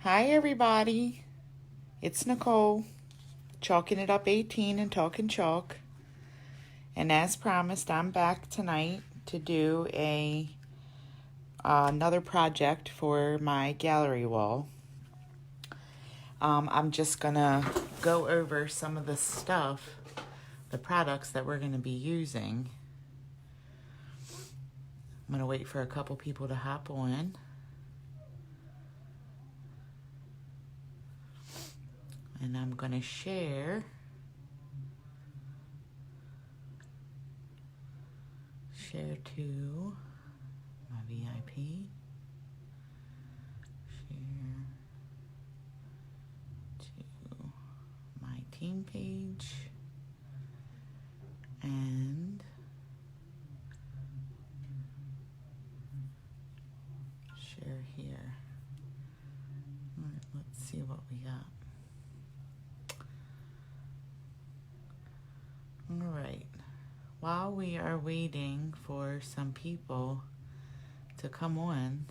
Hi everybody, it's Nicole, chalking it up 18 and talking chalk. And as promised, I'm back tonight to do another project for my gallery wall. I'm just gonna go over some of the stuff, the products that we're gonna be using. I'm gonna wait for a couple people to hop on. And I'm going to share to my VIP, share to my team page, and share here. All right, let's see what we got. All right, while we are waiting for some people to come on,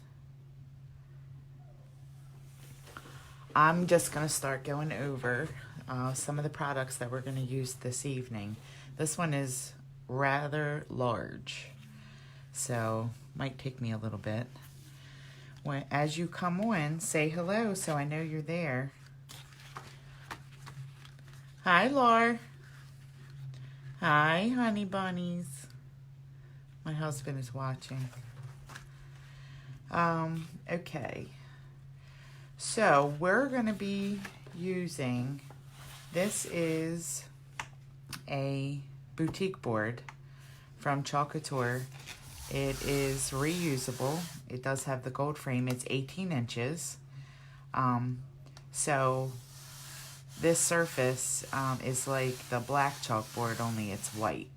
I'm just going to start going over some of the products that we're going to use this evening. This one is rather large, so might take me a little bit. As you come on, say hello so I know you're there. Hi, Laura. Hi, honey bunnies. My husband is watching. Okay. So we're going to be using, this is a boutique board from COUTURE. It is reusable. It does have the gold frame. It's 18 inches. So this surface is like the black chalkboard, only it's white.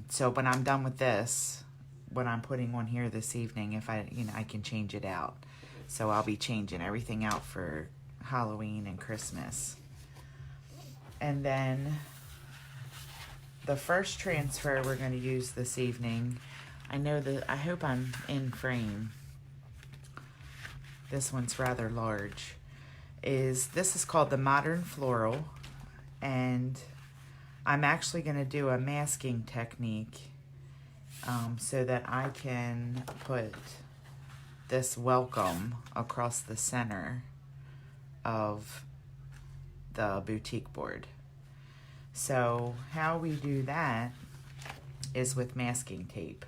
So when I'm done with this, what I'm putting on here this evening, if I can change it out. So I'll be changing everything out for Halloween and Christmas. And then the first transfer we're going to use this evening, I hope I'm in frame. This one's rather large. This is called the Modern Floral, and I'm actually going to do a masking technique so that I can put this welcome across the center of the boutique board. So how we do that is with masking tape.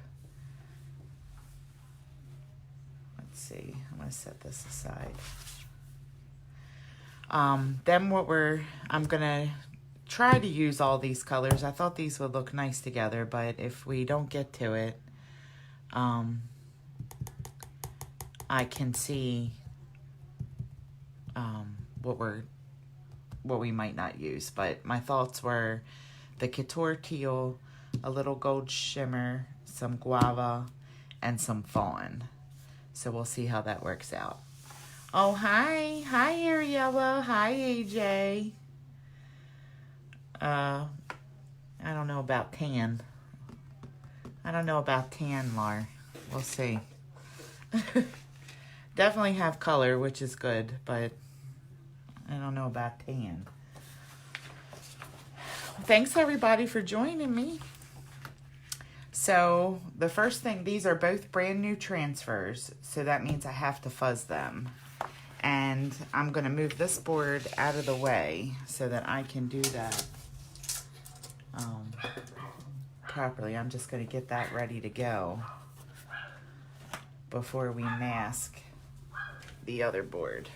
Let's see, I'm going to set this aside. Then I'm going to try to use all these colors. I thought these would look nice together, but if we don't get to it, I can see what we might not use. But my thoughts were the Couture teal, a little gold shimmer, some guava, and some fawn. So we'll see how that works out. Oh, hi. Hi, Ariella. Hi, AJ. I don't know about tan. Lar. We'll see. Definitely have color, which is good, but I don't know about tan. Thanks, everybody, for joining me. So the first thing, these are both brand new transfers, so that means I have to fuzz them. And I'm going to move this board out of the way so that I can do that properly. I'm just going to get that ready to go before we mask the other board.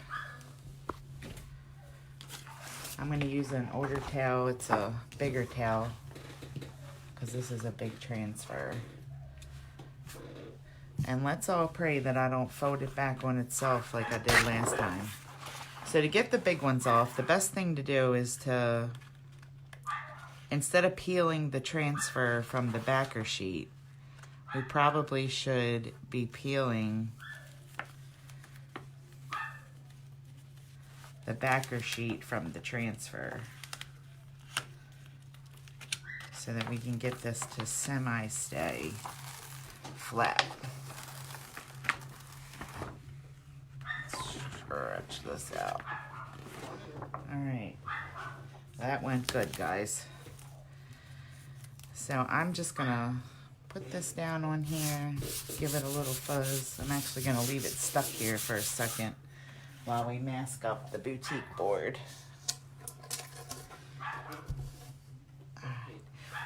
I'm going to use an older towel. It's a bigger towel because this is a big transfer. And let's all pray that I don't fold it back on itself like I did last time. So to get the big ones off, the best thing to do is to, instead of peeling the transfer from the backer sheet, we probably should be peeling the backer sheet from the transfer so that we can get this to semi-stay flat. stretch this out. All right, that went good, guys. So I'm just gonna put this down on here, give it a little fuzz. I'm actually gonna leave it stuck here for a second while we mask up the boutique board.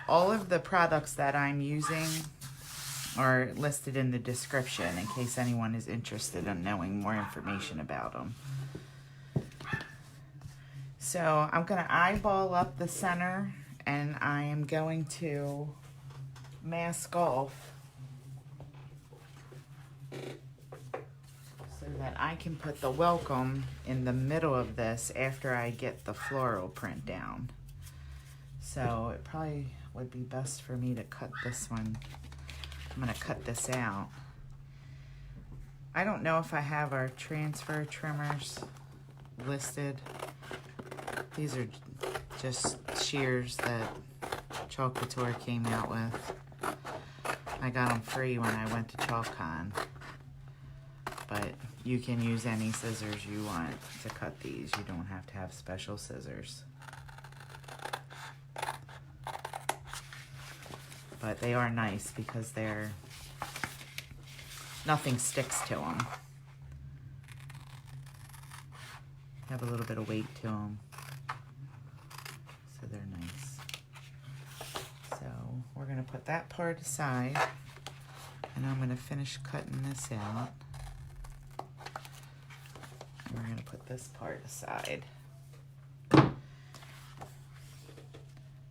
All of the products that I'm using are listed in the description in case anyone is interested in knowing more information about them. So I'm going to eyeball up the center, and I am going to mask off so that I can put the welcome in the middle of this after I get the floral print down. So it probably would be best for me to cut this one. I'm going to cut this out. I don't know if I have our transfer trimmers listed. These are just shears that Couture came out with. I got them free when I went to ChalkCon. But you can use any scissors you want to cut these. You don't have to have special scissors. But they are nice because nothing sticks to them. Have a little bit of weight to them. So they're nice. So we're going to put that part aside. And I'm going to finish cutting this out. And we're going to put this part aside.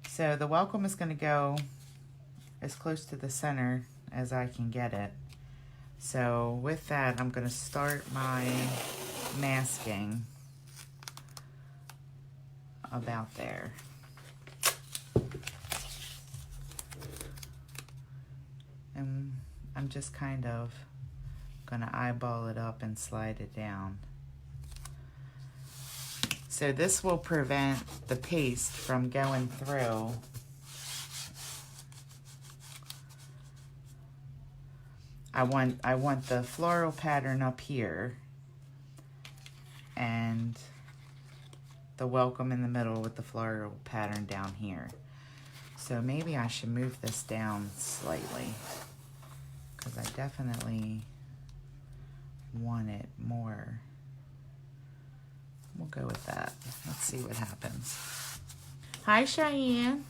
So the welcome is going to go as close to the center as I can get it. So with that, I'm going to start my masking about there. And I'm just kind of going to eyeball it up and slide it down. So this will prevent the paste from going through. I want the floral pattern up here and the welcome in the middle with the floral pattern down here. So maybe I should move this down slightly because I definitely want it more. We'll go with that. Let's see what happens. Hi, Cheyenne.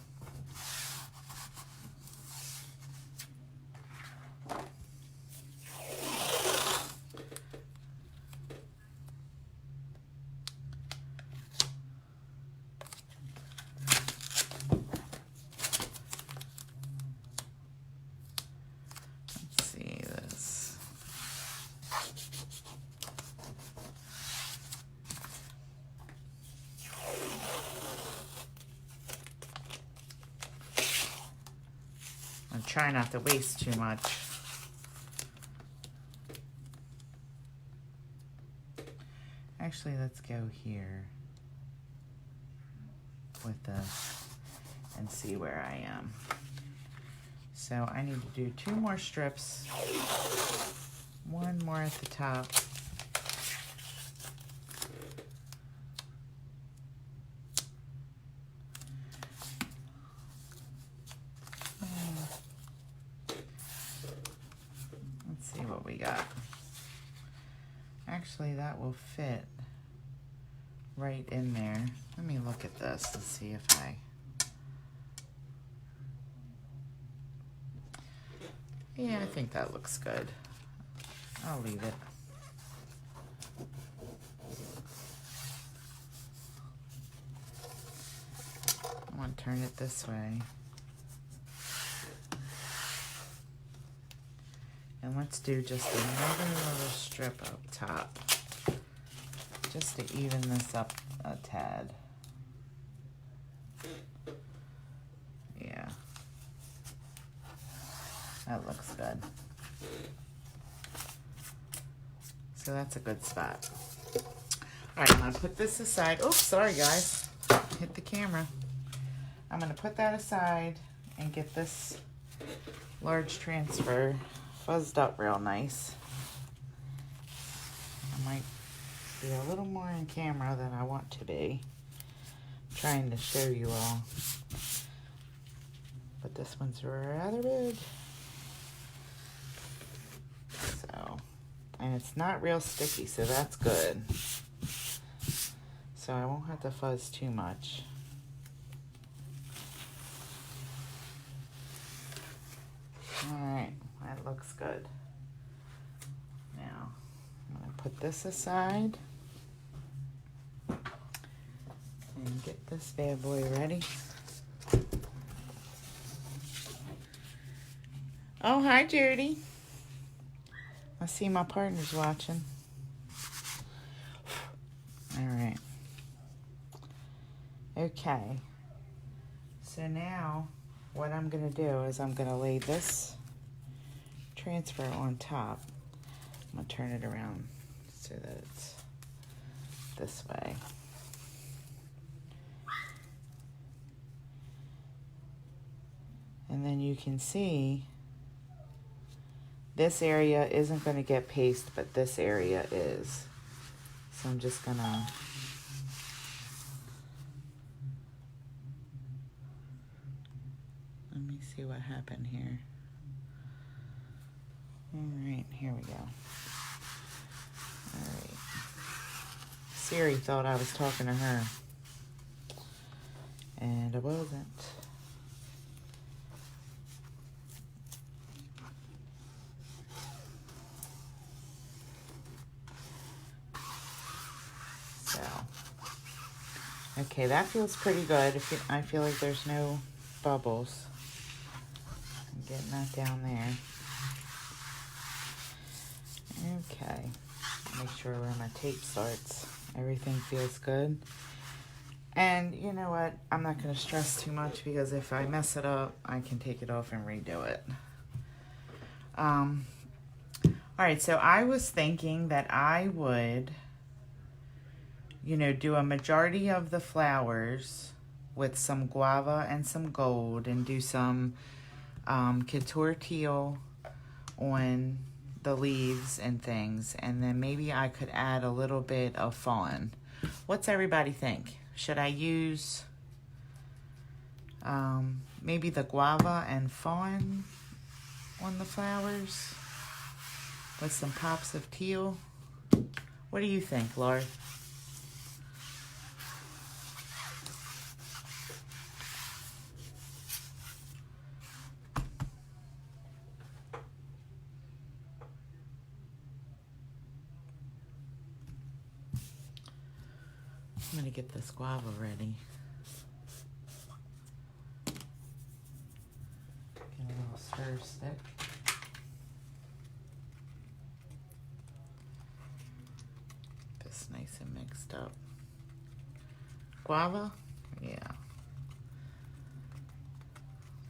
Try not to waste too much. Actually, let's go here with this and see where I am. So I need to do 2 more strips, 1 more at the top. What we got. Actually, that will fit right in there. Let me look at this and see if yeah, I think that looks good. I'll leave it. I want to turn it this way. And let's do just another little strip up top, just to even this up a tad. Yeah, that looks good. So that's a good spot. All right, I'm gonna put this aside. Oops, sorry guys, hit the camera. I'm gonna put that aside and get this large transfer fuzzed up real nice. I might be a little more in camera than I want to be. I'm trying to show you all. But this one's rather big. So, and it's not real sticky, so that's good. So I won't have to fuzz too much. Alright, that looks good. Now, I'm going to put this aside and get this bad boy ready. Oh, hi, Judy. I see my partner's watching. Alright. Okay. So now, what I'm going to do is I'm going to lay this transfer on top. I'm going to turn it around so that it's this way. And then you can see this area isn't going to get paste, but this area is. So I'm just going to let me see what happened here. Alright, here we go. Alright. Siri thought I was talking to her. And I wasn't. So. Okay, that feels pretty good. I feel like there's no bubbles. I'm getting that down there. Okay, make sure where my tape starts. Everything feels good. And you know what? I'm not going to stress too much because if I mess it up, I can take it off and redo it. Alright, so I was thinking that I would, do a majority of the flowers with some guava and some gold and do some couture teal on the leaves and things, and then maybe I could add a little bit of fawn. What's everybody think? Should I use maybe the guava and fawn on the flowers with some pops of teal? What do you think, Laura? I'm going to get this guava ready. Get a little stir stick. This nice and mixed up. Guava? Yeah.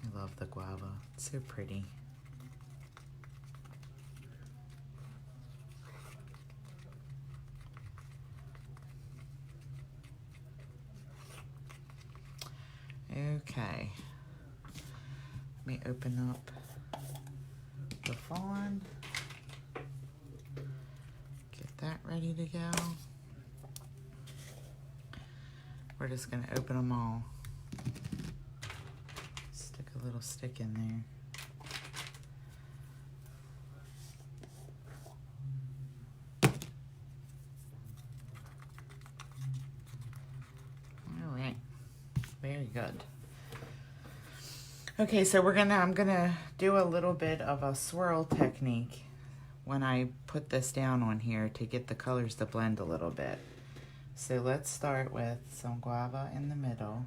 I love the guava. It's so pretty. Okay, let me open up the fawn, get that ready to go. We're just going to open them all. Stick a little stick in there. Very good. Okay, so I'm gonna do a little bit of a swirl technique when I put this down on here to get the colors to blend a little bit. So let's start with some guava in the middle,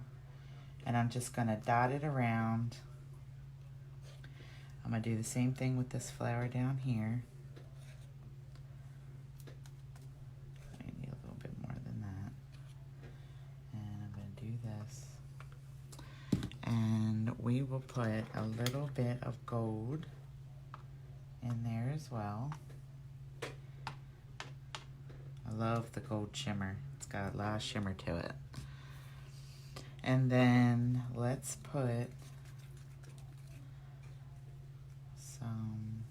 and I'm just gonna dot it around. I'm gonna do the same thing with this flower down here. I need a little bit more than that. And I'm gonna do this. And we will put a little bit of gold in there as well. I love the gold shimmer. It's got a lot of shimmer to it. And then let's put some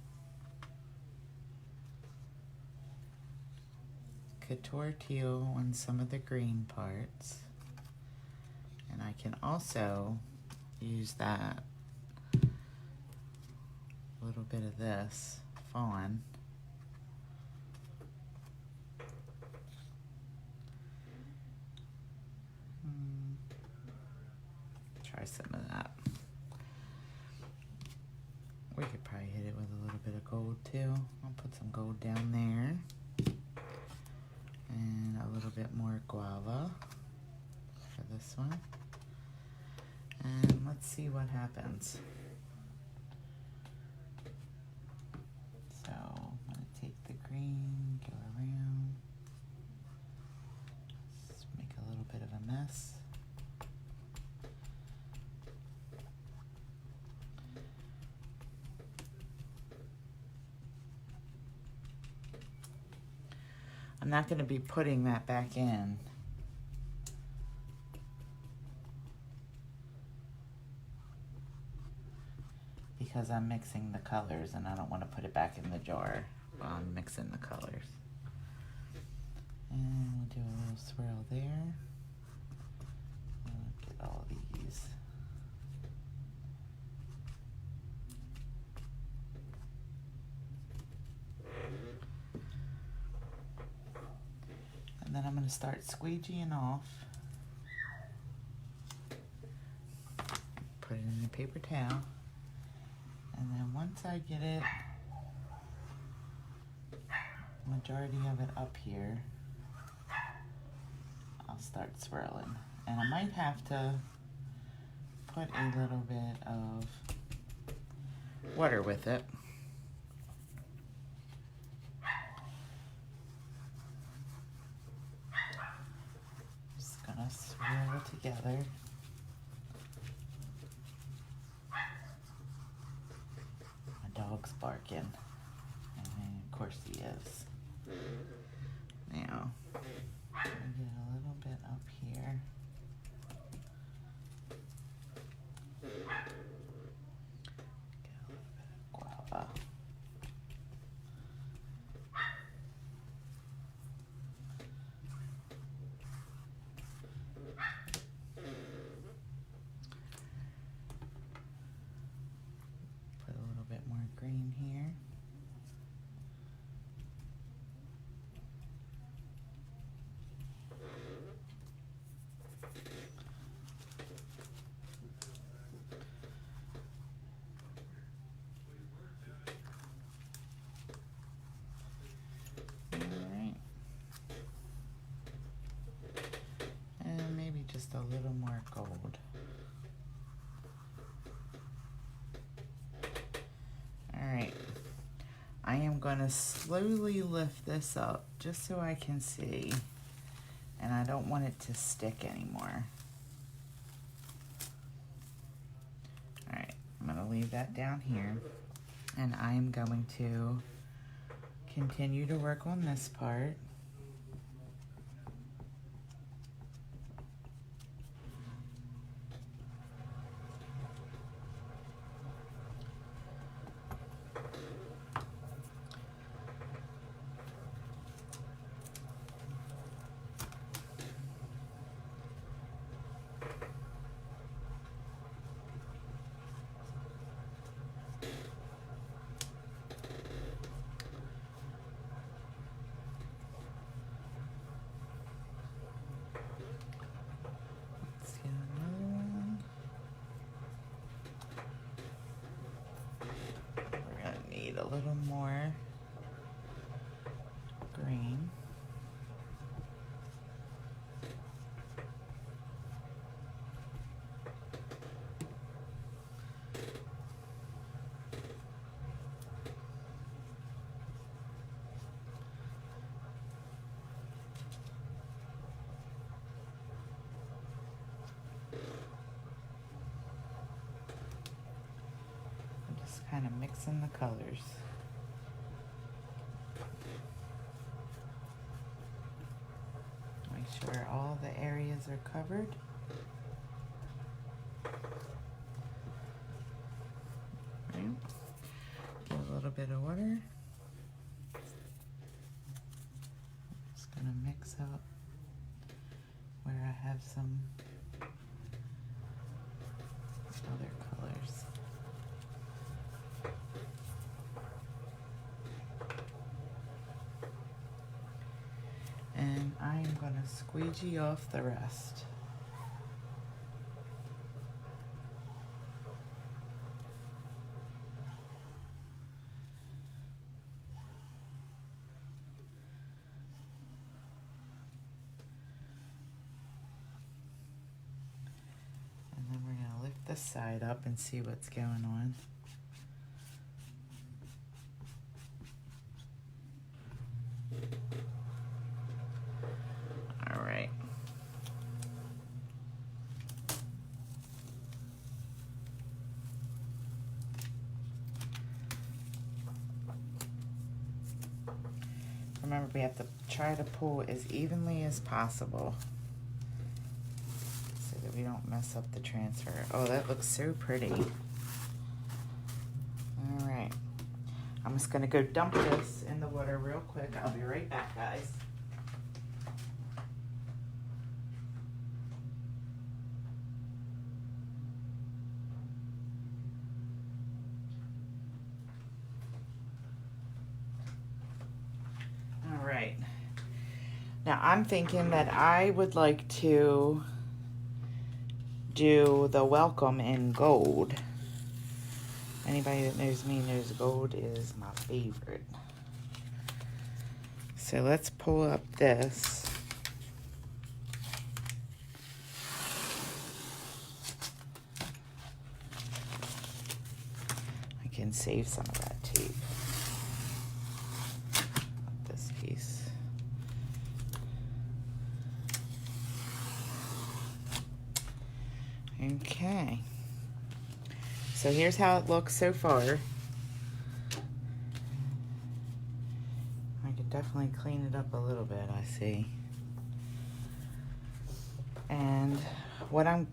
Couture Teal on some of the green parts. And I can also use that little bit of this fawn try some of that. We could probably hit it with a little bit of gold too. I'll put some gold down there. And a little bit more guava for this one. And let's see what happens. So I'm going to take the green, go around, just make a little bit of a mess. I'm not going to be putting that back in. Because I'm mixing the colors and I don't want to put it back in the jar while I'm mixing the colors. And we'll do a little swirl there. Get all these. And then I'm going to start squeegeeing off. Put it in a paper towel. And then once I get it, majority of it up here, I'll start swirling. And I might have to put a little bit of water with it. Just gonna swirl together. Dog's barking, and of course he is. Now, I get a little bit up here. Get a little bit of guava. Green here. All right. And maybe just a little more gold. Alright, I am going to slowly lift this up just so I can see, and I don't want it to stick anymore. Alright, I'm going to leave that down here, and I'm going to continue to work on this part. A little more green. Kind of mixing the colors. Make sure all the areas are covered. Right. Give a little bit of water. Just gonna mix up where I have some other colors. And I am gonna squeegee off the rest. This side up and see what's going on. All right. Remember, we have to try to pull as evenly as possible, we don't mess up the transfer. Oh, that looks so pretty. All right. I'm just gonna go dump this in the water real quick. I'll be right back, guys. All right. Now I'm thinking that I would like to do the welcome in gold. Anybody that knows me knows gold is my favorite. So let's pull up this. I can save some of that tape. This piece. Okay, so here's how it looks so far. I could definitely clean it up a little bit, I see. And what I'm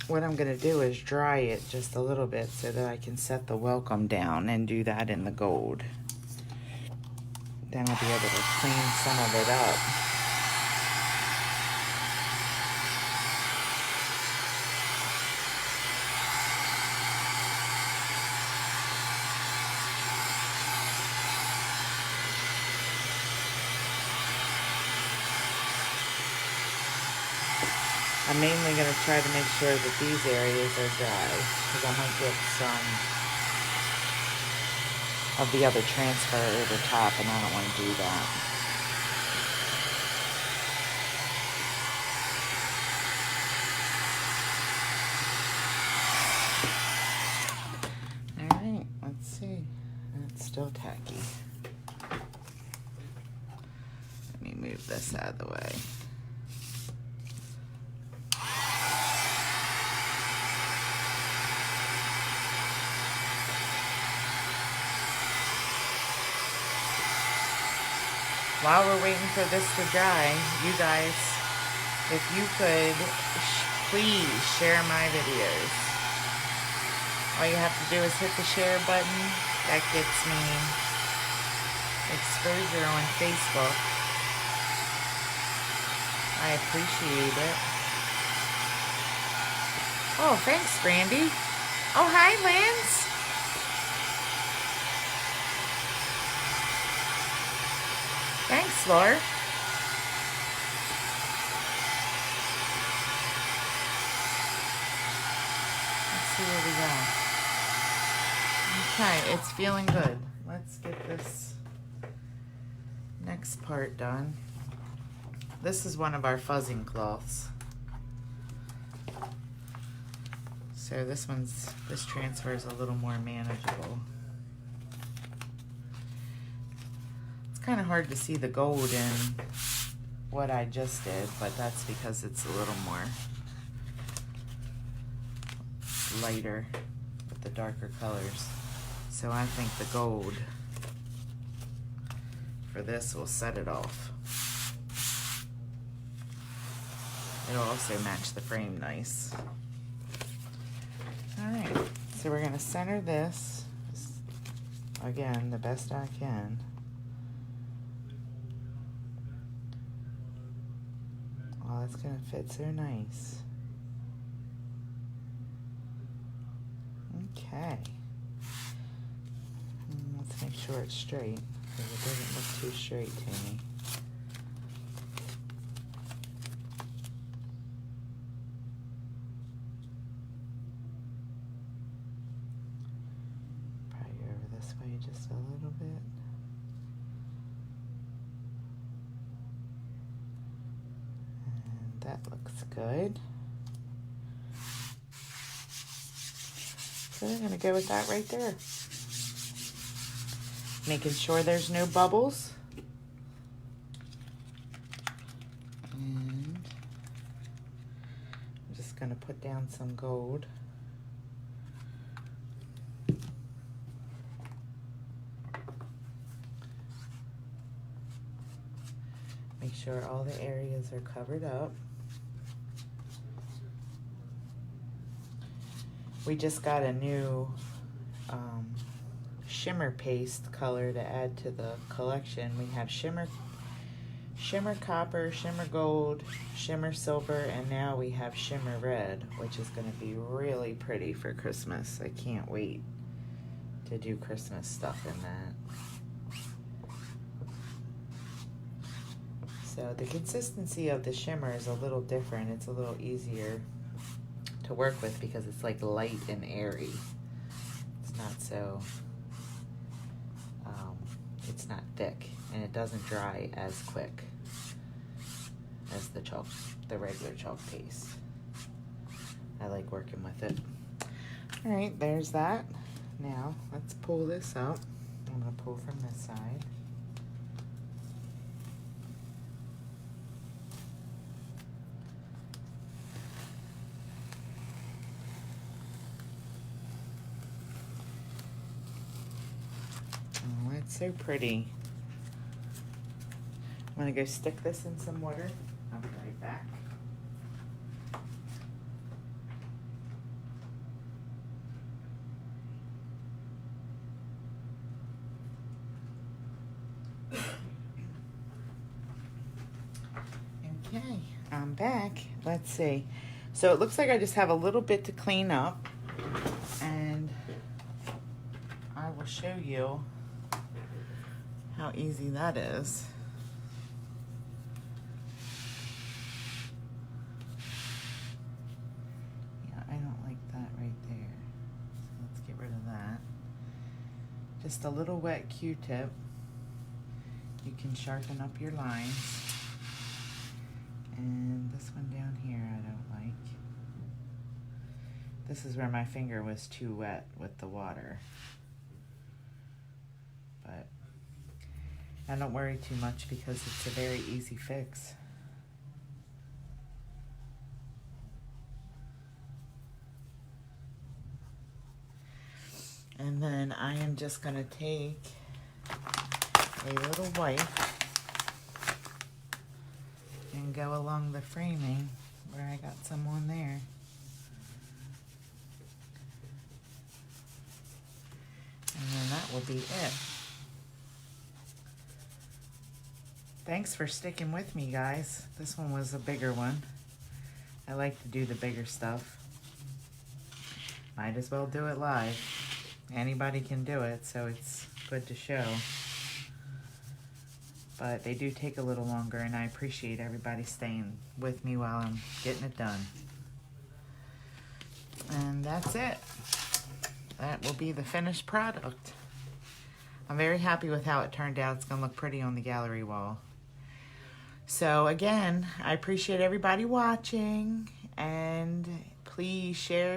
gonna do is dry it just a little bit so that I can set the welcome down and do that in the gold. Then I'll be able to clean some of it up. I'm mainly going to try to make sure that these areas are dry, because I might get some of the other transfer over top, and I don't want to do that. All right, let's see. It's still tacky. Let me move this out of the way. While we're waiting for this to dry, you guys, if you could please share my videos. All you have to do is hit the share button. That gets me exposure on Facebook. I appreciate it. Oh, thanks, Brandy. Oh, hi, Lance. Thanks, Laura. Let's see what we got. Okay, it's feeling good. Let's get this next part done. This is one of our fuzzing cloths. So this transfer is a little more manageable. Kind of hard to see the gold in what I just did, but that's because it's a little more lighter with the darker colors. So I think the gold for this will set it off. It'll also match the frame nice. All right, so we're gonna center this again the best I can. Oh, that's gonna fit so nice. Okay. Let's make sure it's straight, because it doesn't look too straight to me. Probably go over this way just a little bit. And that looks good. So we're gonna go with that right there. Making sure there's no bubbles. And I'm just gonna put down some gold. Make sure all the areas are covered up. We just got a new shimmer paste color to add to the collection. We have shimmer copper, shimmer gold, shimmer silver, and now we have shimmer red, which is going to be really pretty for Christmas. I can't wait to do Christmas stuff in that. So the consistency of the shimmer is a little different. It's a little easier to work with because it's like light and airy. It's not so, it's not thick, and it doesn't dry as quick as the regular chalk paste. I like working with it. All right, there's that. Now let's pull this up. I'm gonna pull from this side. It's so pretty. I'm gonna go stick this in some water. I'll be right back. Okay, I'm back. Let's see. So it looks like I just have a little bit to clean up, and I will show you how easy that is. Yeah, I don't like that right there. So let's get rid of that. Just a little wet Q-tip. You can sharpen up your lines. And this one down here I don't like. This is where my finger was too wet with the water. But I don't worry too much because it's a very easy fix. And then I am just going to take a little wipe and go along the framing where I got some on there. And then that will be it. Thanks for sticking with me, guys. This one was a bigger one. I like to do the bigger stuff. Might as well do it live. Anybody can do it, so it's good to show. But they do take a little longer, and I appreciate everybody staying with me while I'm getting it done. And that's it. That will be the finished product. I'm very happy with how it turned out. It's going to look pretty on the gallery wall. So again, I appreciate everybody watching, and please share.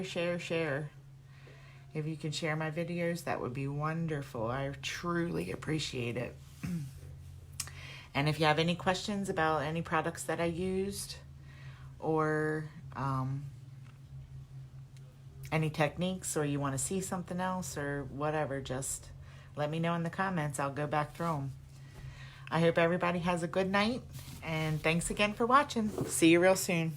If you can share my videos, that would be wonderful. I truly appreciate it. And if you have any questions about any products that I used, or any techniques, or you want to see something else or whatever, just let me know in the comments. I'll go back through them. I hope everybody has a good night, and thanks again for watching. See you real soon.